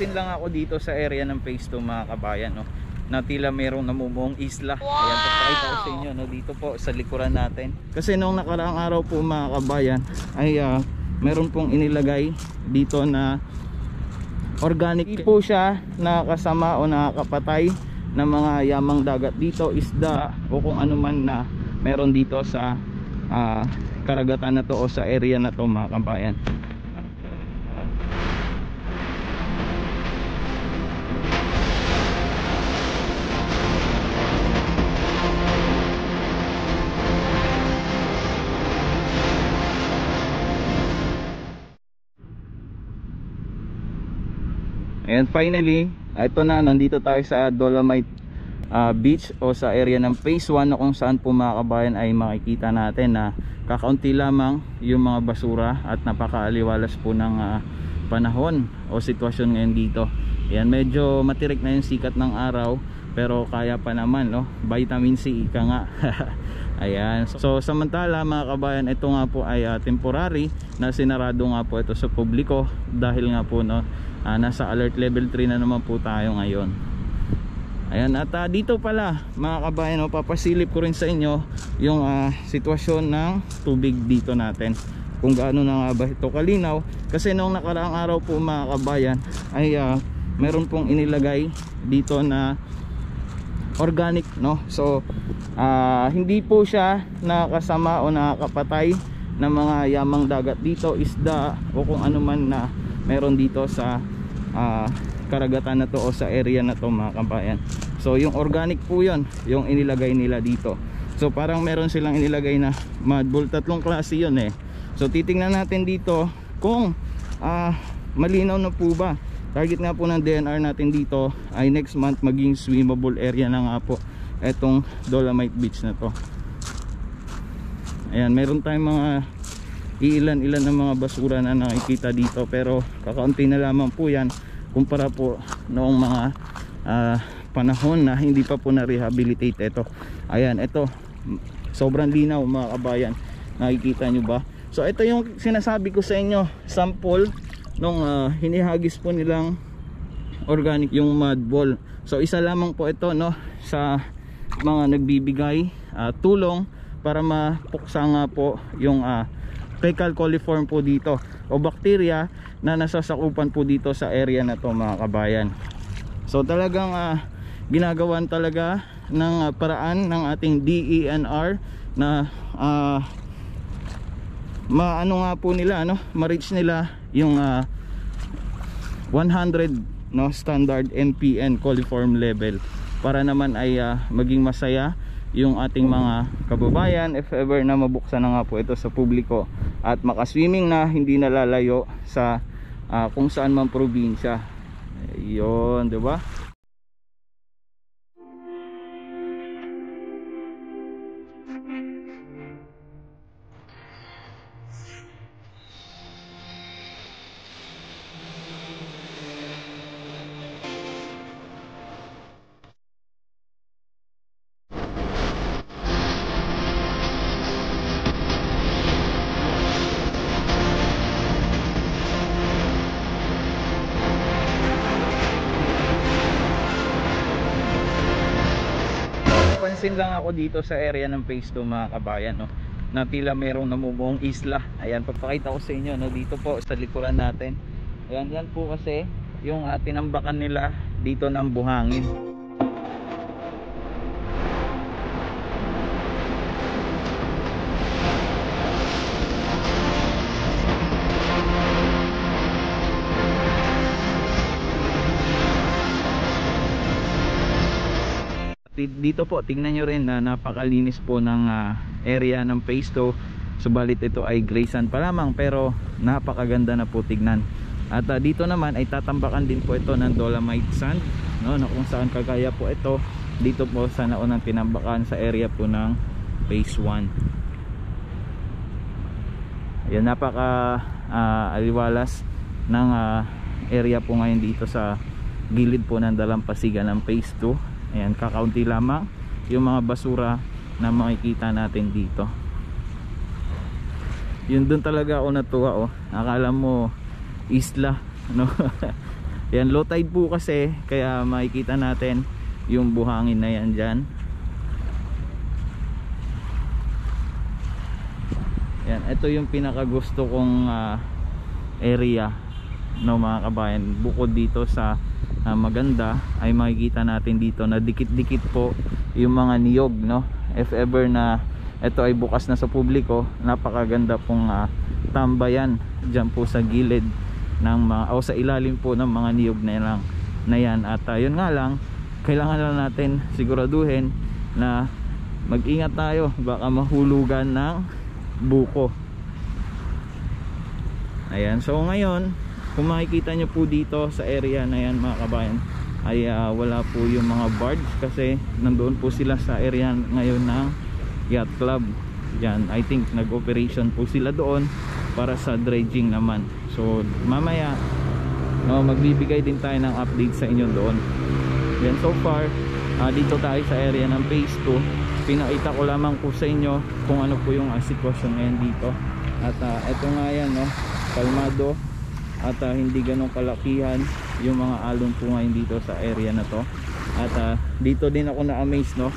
napapansin lang ako dito sa area ng phase 2 mga kabayan, no, na tila mayroong namumuong isla. Ayan, papakita ko sa inyo, no, dito po sa likuran natin. Kasi nung nakaraang araw po mga kabayan ay meron pong inilagay dito na organic po siya, nakasama o nakakapatay ng mga yamang dagat dito, isda o kung ano man na meron dito sa karagatan na to o sa area na to mga kabayan. And finally, ito na, nandito tayo sa Dolomite Beach o sa area ng phase 1, na kung saan po mga kabayan ay makikita natin na kakaunti lamang yung mga basura at napakaaliwalas po ng panahon o sitwasyon ngayon dito. Ayan, medyo matirik na yung sikat ng araw pero kaya pa naman, no? Vitamin C ika nga. Ayan, so samantala mga kabayan, ito nga po ay temporary na sinarado nga po ito sa publiko dahil nga po, no, nasa alert level 3 na naman po tayo ngayon. Ayan, at dito pala mga kabayan, no, papasilip ko rin sa inyo yung sitwasyon ng tubig dito natin, kung gaano na nga ba ito kalinaw. Kasi nung nakaraang araw po mga kabayan ay meron pong inilagay dito na organic, no, so hindi po siya nakasama o nakakapatay ng mga yamang dagat dito, isda o kung ano man na meron dito sa karagatan na to o sa area na to mga kabayan. So yung organic po yun, yung inilagay nila dito. So parang meron silang inilagay na mudball, tatlong klase yun eh. So titingnan natin dito kung malinaw na po ba. Target nga po ng DNR natin dito ay next month maging swimmable area na nga po etong Dolomite Beach na to. Ayan, meron tayong mga ilan-ilan ng mga basura na nakikita dito, pero kakaunti na lamang po yan kumpara po noong mga panahon na hindi pa po na-rehabilitate ito. Ayan, ito sobrang linaw mga kabayan, nakikita nyo ba? So ito yung sinasabi ko sa inyo, sample nung hinihagis po nilang organic yung mud ball. So isa lamang po ito, no, sa mga nagbibigay tulong para mapuksa nga po yung fecal coliform po dito o bacteria na nasasakupan po dito sa area na to mga kabayan. So talagang ginagawan talaga ng paraan ng ating DENR na maano nga po nila, no, ma-reach nila yung 100, no, standard MPN coliform level para naman ay maging masaya yung ating mga kababayan if ever na mabuksan na nga po ito sa publiko at makaswimming na hindi nalalayo sa kung saan man probinsya. Yun, di ba? Napansin lang ako dito sa area ng phase 2 mga kabayan, no, na tila mayroong namumuong isla. Ayan, papakita ko sa inyo, no, dito po sa likuran natin. Ayan, yan po kasi yung tinambakan nila dito ng buhangin. Dito po tingnan nyo rin na napakalinis po ng area ng phase 2. Subalit ito ay gray sand pa lamang pero napakaganda na po tignan. At dito naman ay tatambakan din po ito ng dolomite sand, no, na kung saan kagaya po ito dito po sa naunang tinambakan sa area po ng phase 1. Ayan, napaka aliwalas ng area po ngayon dito sa gilid po ng dalampasigan ng phase 2. Ayan, kakaunti lamang yung mga basura na makikita natin dito. Yun, dun talaga ako natuwa, oh. Akala mo isla, no? Yan, low tide po kasi, kaya makikita natin yung buhangin na yan dyan. Yan, ito yung pinaka gusto kong area, no mga kabayan. Bukod dito sa maganda, ay makikita natin dito na dikit-dikit po yung mga niyog, no. If ever na ito ay bukas na sa publiko, napakaganda pong tambayan dyan po sa gilid ng mga, o sa ilalim po ng mga niyog na yan. At yun nga lang, kailangan lang natin siguraduhin na mag-ingat tayo, baka mahulugan ng buko. Ayan, so ngayon kung makikita nyo po dito sa area na yan mga kabayan, ay wala po yung mga barge kasi nandoon po sila sa area ngayon ng yacht club dyan. I think nag-operation po sila doon para sa dredging naman. So mamaya magbibigay din tayo ng update sa inyo doon. Then so far dito tayo sa area ng phase 2. Pinakita ko lamang po sa inyo kung ano po yung sitwasyon ngayon dito. At eto nga yan, no, kalmado at hindi ganong kalakihan yung mga alon po ngayon dito sa area na to. At dito din ako na-amaze, no.